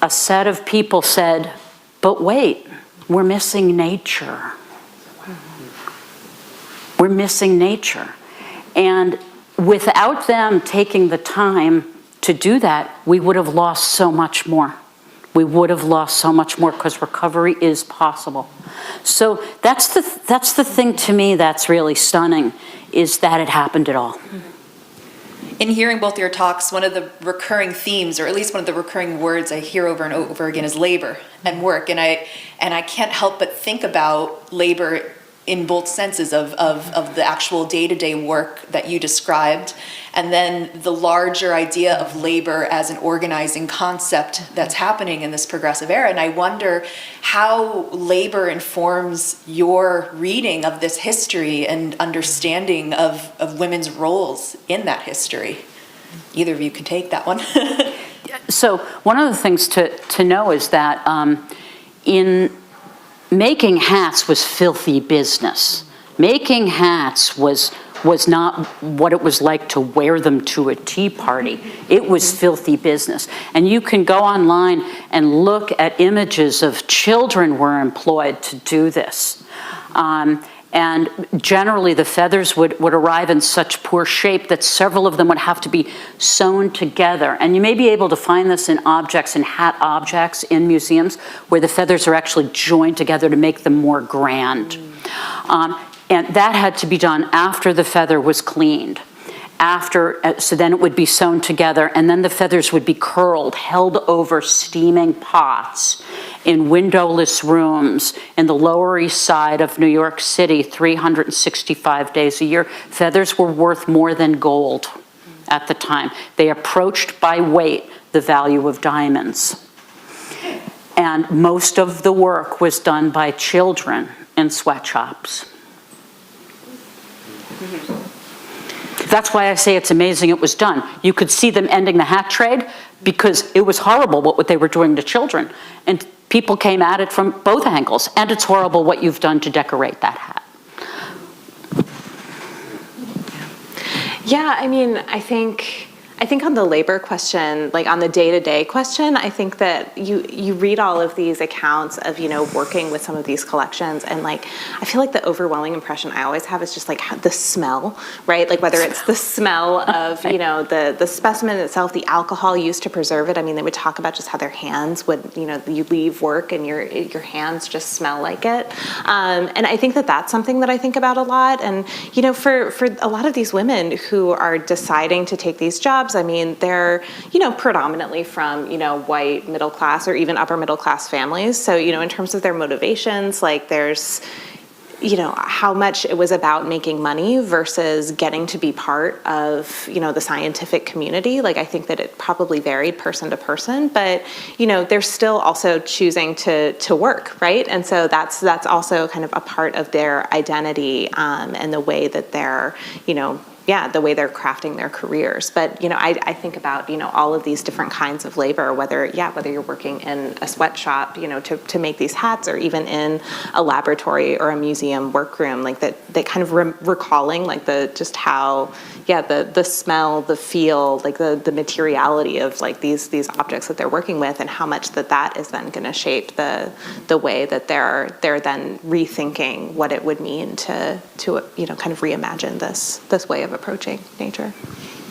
a set of people said, but wait, we're missing nature. We're missing nature. And without them taking the time to do that, we would have lost so much more. We would have lost so much more because recovery is possible. So that's the thing to me that's really stunning, is that it happened at all. In hearing both your talks, one of the recurring themes, or at least one of the recurring words I hear over and over again, is labor and work. And I can't help but think about labor in both senses of the actual day-to-day work that you described, and then the larger idea of labor as an organizing concept that's happening in this progressive era. And I wonder how labor informs your reading of this history and understanding of women's roles in that history. Either of you can take that one. So one of the things to know is that in making hats was filthy business. Making hats was not what it was like to wear them to a tea party. It was filthy business. And you can go online and look at images of children were employed to do this. And generally the feathers would arrive in such poor shape that several of them would have to be sewn together. And you may be able to find this in objects, in hat objects in museums, where the feathers are actually joined together to make them more grand. And that had to be done after the feather was cleaned. So then it would be sewn together, and then the feathers would be curled, held over steaming pots in windowless rooms in the Lower East Side of New York City 365 days a year. Feathers were worth more than gold at the time. They approached by weight the value of diamonds. And most of the work was done by children in sweatshops. That's why I say it's amazing it was done. You could see them ending the hat trade because it was horrible what they were doing to children. And people came at it from both angles. And it's horrible what you've done to decorate that hat. Yeah, I mean, I think on the labor question, like on the day-to-day question, I think that you read all of these accounts of, working with some of these collections, and like, I feel like the overwhelming impression I always have is just like the smell, right? Like whether it's the smell of, the specimen itself, the alcohol used to preserve it. I mean, they would talk about just how their hands would, you leave work and your hands just smell like it. And I think that that's something that I think about a lot. And, for a lot of these women who are deciding to take these jobs, I mean, they're, predominantly from, white middle class or even upper middle class families. So, in terms of their motivations, like there's, how much it was about making money versus getting to be part of, the scientific community. Like, I think that it probably varied person to person, but, they're still also choosing to work, right? And so that's also kind of a part of their identity and the way that they're, the way they're crafting their careers. But, I think about, all of these different kinds of labor, whether you're working in a sweatshop, to make these hats, or even in a laboratory or a museum workroom, like that kind of recalling like just how, the smell, the feel, like the materiality of like these objects that they're working with, and how much that is then going to shape the way that they're then rethinking what it would mean to kind of reimagine this way of approaching nature.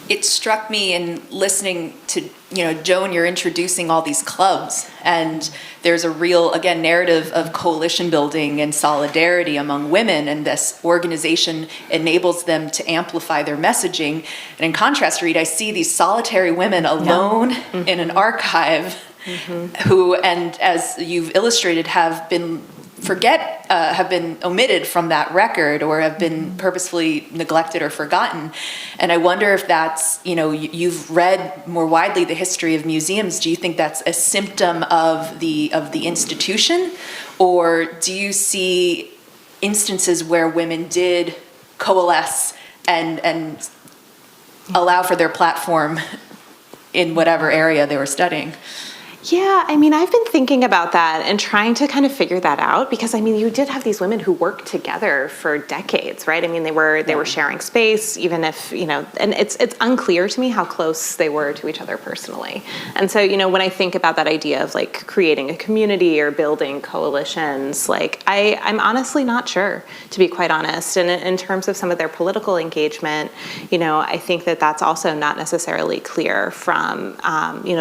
It struck me in listening to, Joan, you're introducing all these clubs, and there's a real, again, narrative of coalition building and solidarity among women, and this organization enables them to amplify their messaging. And in contrast, Reed, I see these solitary women alone in an archive who, and as you've illustrated, have been omitted from that record, or have been purposefully neglected or forgotten. And I wonder if that's, you've read more widely the history of museums. Do you think that's a symptom of the institution, or do you see instances where women did coalesce and allow for their platform in whatever area they were studying? Yeah, I mean, I've been thinking about that and trying to kind of figure that out because, I mean, you did have these women who worked together for decades, right? I mean, they were sharing space, even if, and it's unclear to me how close they were to each other personally. And so, when I think about that idea of like creating a community or building coalitions, like I'm honestly not sure, to be quite honest. And in terms of some of their political engagement, I think that that's also not necessarily clear from,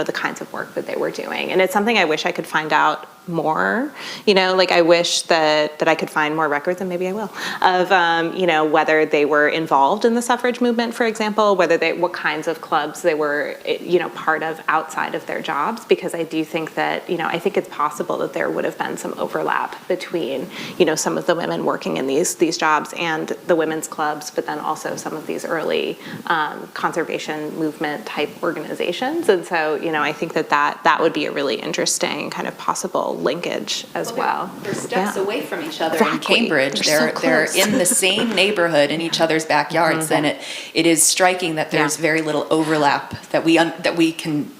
the kinds of work that they were doing. And it's something I wish I could find out more, like I wish that I could find more records, and maybe I will, of, whether they were involved in the suffrage movement, for example, what kinds of clubs they were, part of outside of their jobs, because I do think that, I think it's possible that there would have been some overlap between, some of the women working in these jobs and the women's clubs, but then also some of these early conservation movement type organizations. And so, I think that would be a really interesting kind of possible linkage as well. They're steps away from each other Exactly. in Cambridge. They're They're so close. in the same neighborhood in each other's backyards, and it is striking that there's very little overlap that we can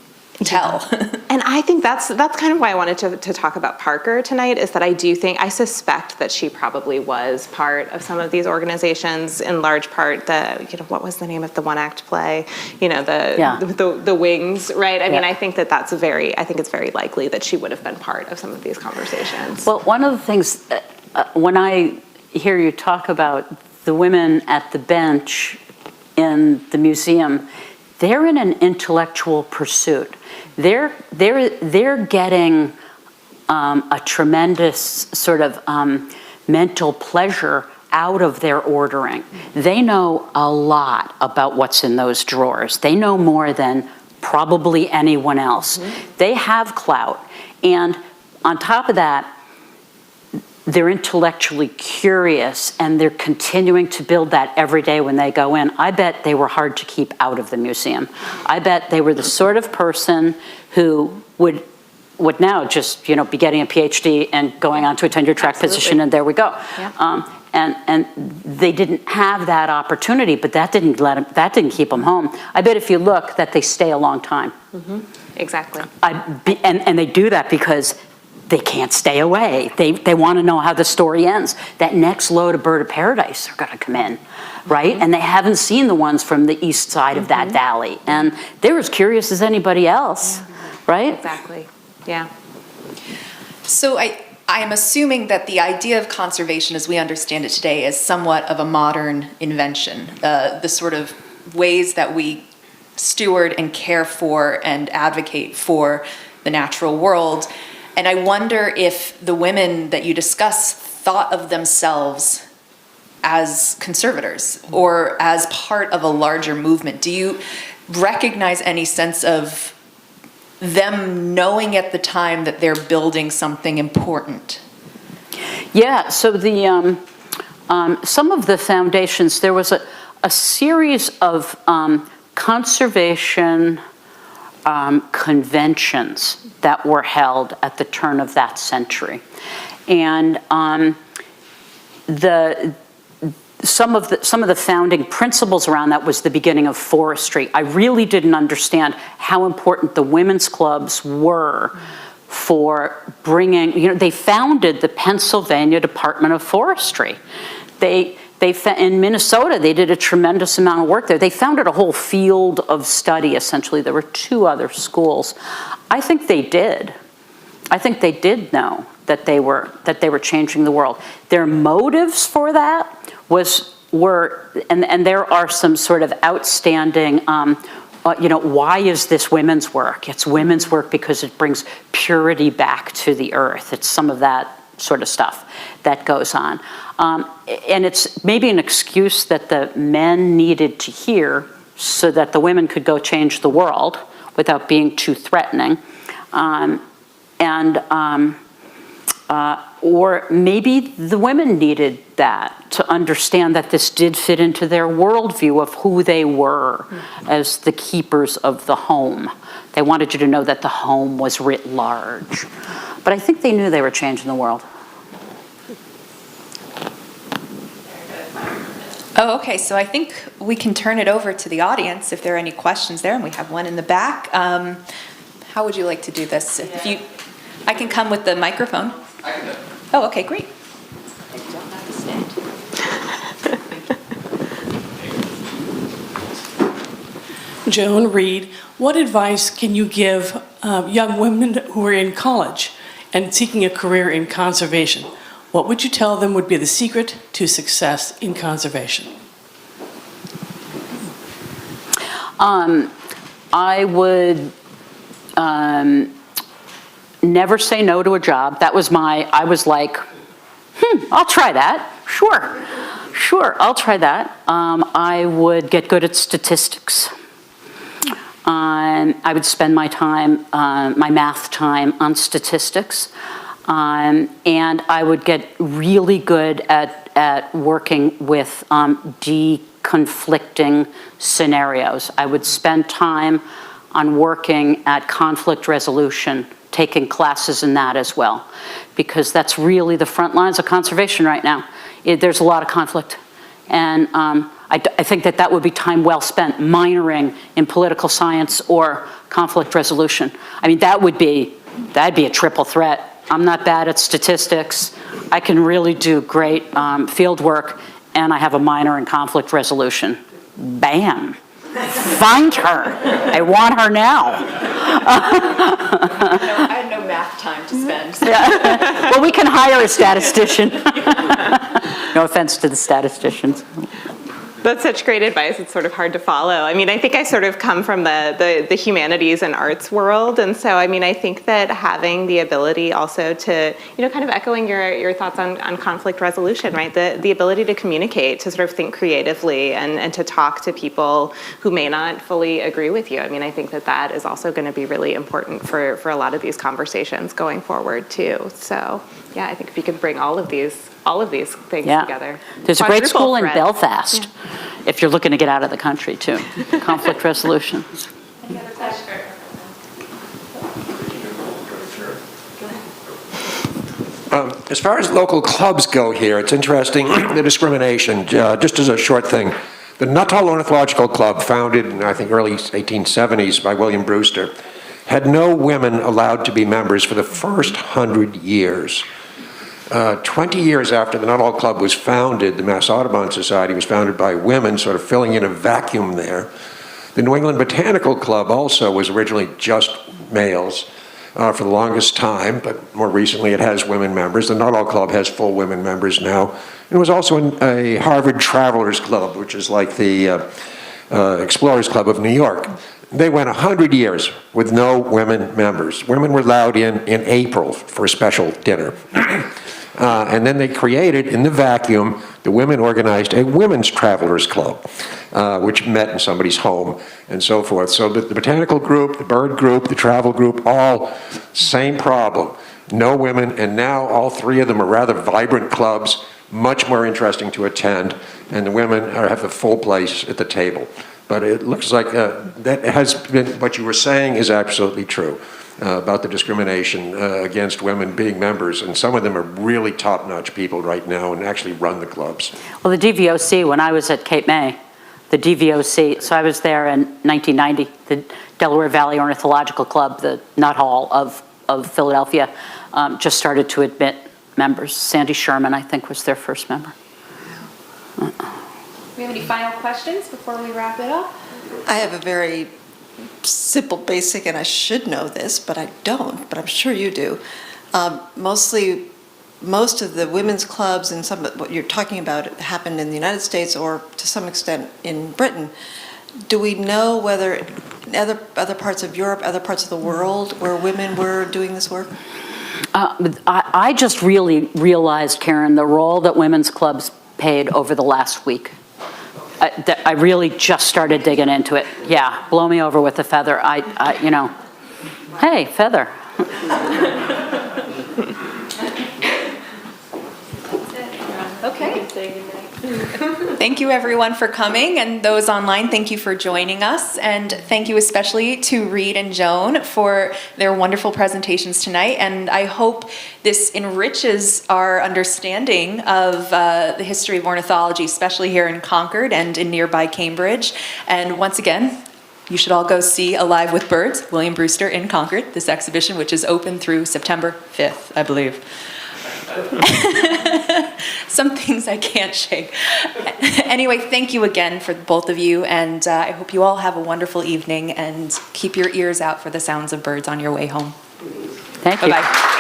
tell. And I think that's kind of why I wanted to talk about Parker tonight, is that I suspect that she probably was part of some of these organizations, in large part what was the name of the one act play? The Wings, right? I mean, I think it's very likely that she would have been part of some of these conversations. Well, one of the things, when I hear you talk about the women at the bench in the museum, they're in an intellectual pursuit. They're getting a tremendous sort of mental pleasure out of their ordering. They know a lot about what's in those drawers. They know more than probably anyone else. They have clout. And on top of that, they're intellectually curious, and they're continuing to build that every day when they go in. I bet they were hard to keep out of the museum. I bet they were the sort of person who would now just, be getting a PhD and going on to a tenure track position, and there we go. Yeah. And they didn't have that opportunity, but that didn't keep them home. I bet if you look, that they stay a long time. Mm-hmm. Exactly. And they do that because they can't stay away. They want to know how the story ends. That next load of Bird of Paradise are going to come in, right? And they haven't seen the ones from the east side of that valley. And they're as curious as anybody else, right? Exactly. Yeah. So I am assuming that the idea of conservation as we understand it today is somewhat of a modern invention. The sort of ways that we steward and care for and advocate for the natural world. And I wonder if the women that you discuss thought of themselves as conservators or as part of a larger movement. Do you recognize any sense of them knowing at the time that they're building something important? Yeah, so the some of the foundations, there was a series of conservation conventions that were held at the turn of that century. And some of the founding principles around that was the beginning of forestry. I really didn't understand how important the women's clubs were for bringing, they founded the Pennsylvania Department of Forestry. In Minnesota, they did a tremendous amount of work there. They founded a whole field of study, essentially. There were 2 other schools. I think they did. I think they did know that they were changing the world. Their motives for that were, and there are some sort of outstanding, why is this women's work? It's women's work because it brings purity back to the earth. It's some of that sort of stuff that goes on. And it's maybe an excuse that the men needed to hear so that the women could go change the world without being too threatening. Or maybe the women needed that to understand that this did fit into their worldview of who they were as the keepers of the home. They wanted you to know that the home was writ large. But I think they knew they were changing the world. Oh, okay. So I think we can turn it over to the audience if there are any questions there, and we have one in the back. How would you like to do this? If you, I can come with the microphone. I can do it. Oh, okay, great. Joan Reed, what advice can you give young women who are in college and seeking a career in conservation? What would you tell them would be the secret to success in conservation? I would never say no to a job. That was I was like, I'll try that. Sure, I'll try that. I would get good at statistics. I would spend my time, my math time on statistics. And I would get really good at working with deconflicting scenarios. I would spend time on working at conflict resolution, taking classes in that as well, because that's really the front lines of conservation right now. There's a lot of conflict. And I think that would be time well spent minoring in political science or conflict resolution. I mean, that'd be a triple threat. I'm not bad at statistics. I can really do great field work, and I have a minor in conflict resolution. Bam. Find her. I want her now. I had no math time to spend. So. Yeah. Well, we can hire a statistician. No offense to the statisticians. That's such great advice. It's sort of hard to follow. I mean, I think I sort of come from the humanities and arts world. And so, I mean, I think that having the ability also to, kind of echoing your thoughts on conflict resolution, right? The ability to communicate, to sort of think creatively and to talk to people who may not fully agree with you. I mean, I think that is also going to be really important for a lot of these conversations going forward too. So, yeah, I think if you could bring all of these things together. There's a great school in thread. Belfast, if you're looking to get out of the country too. Conflict resolution. Any other questions? As far as local clubs go here, it's interesting, the discrimination, just as a short thing. The Nuttall Ornithological Club, founded in, I think, early 1870s by William Brewster, had no women allowed to be members for the first 100 years. 20 years after the Nuttall Club was founded, the Mass Audubon Society was founded by women, sort of filling in a vacuum there. The New England Botanical Club also was originally just males for the longest time, but more recently it has women members. The Nuttall Club has full women members now. And it was also a Harvard Travelers Club, which is like the Explorers Club of New York. They went 100 years with no women members. Women were allowed in April for a special dinner. And then they created, in the vacuum, the women organized a women's travelers club, which met in somebody's home and so forth. So the botanical group, the bird group, the travel group, all same problem. No women, and now all three of them are rather vibrant clubs, much more interesting to attend, and the women have a full place at the table. But it looks like that has been, what you were saying is absolutely true. About the discrimination against women being members, and some of them are really top-notch people right now and actually run the clubs. Well, the DVOC, when I was at Cape May, the DVOC, so I was there in 1990, the Delaware Valley Ornithological Club, the Nuttall of Philadelphia, just started to admit members. Sandy Sherman, I think, was their first member. Do we have any final questions before we wrap it up? I have a very simple, basic, and I should know this, but I don't, but I'm sure you do. Most of the women's clubs and some of what you're talking about happened in the United States or to some extent in Britain. Do we know whether in other parts of Europe, other parts of the world where women were doing this work? I just really realized, Karen, the role that women's clubs played over the last week. I really just started digging into it. Yeah, blow me over with a feather. Hey, feather. Okay. Thank you everyone for coming, and those online, thank you for joining us, and thank you especially to Reed and Joan for their wonderful presentations tonight, and I hope this enriches our understanding of the history of ornithology, especially here in Concord and in nearby Cambridge. And once again, you should all go see Alive with Birds, William Brewster in Concord, this exhibition, which is open through September 5th, I believe. Some things I can't shake. Anyway, thank you again for both of you, and I hope you all have a wonderful evening, and keep your ears out for the sounds of birds on your way home. Thank you. Bye-bye.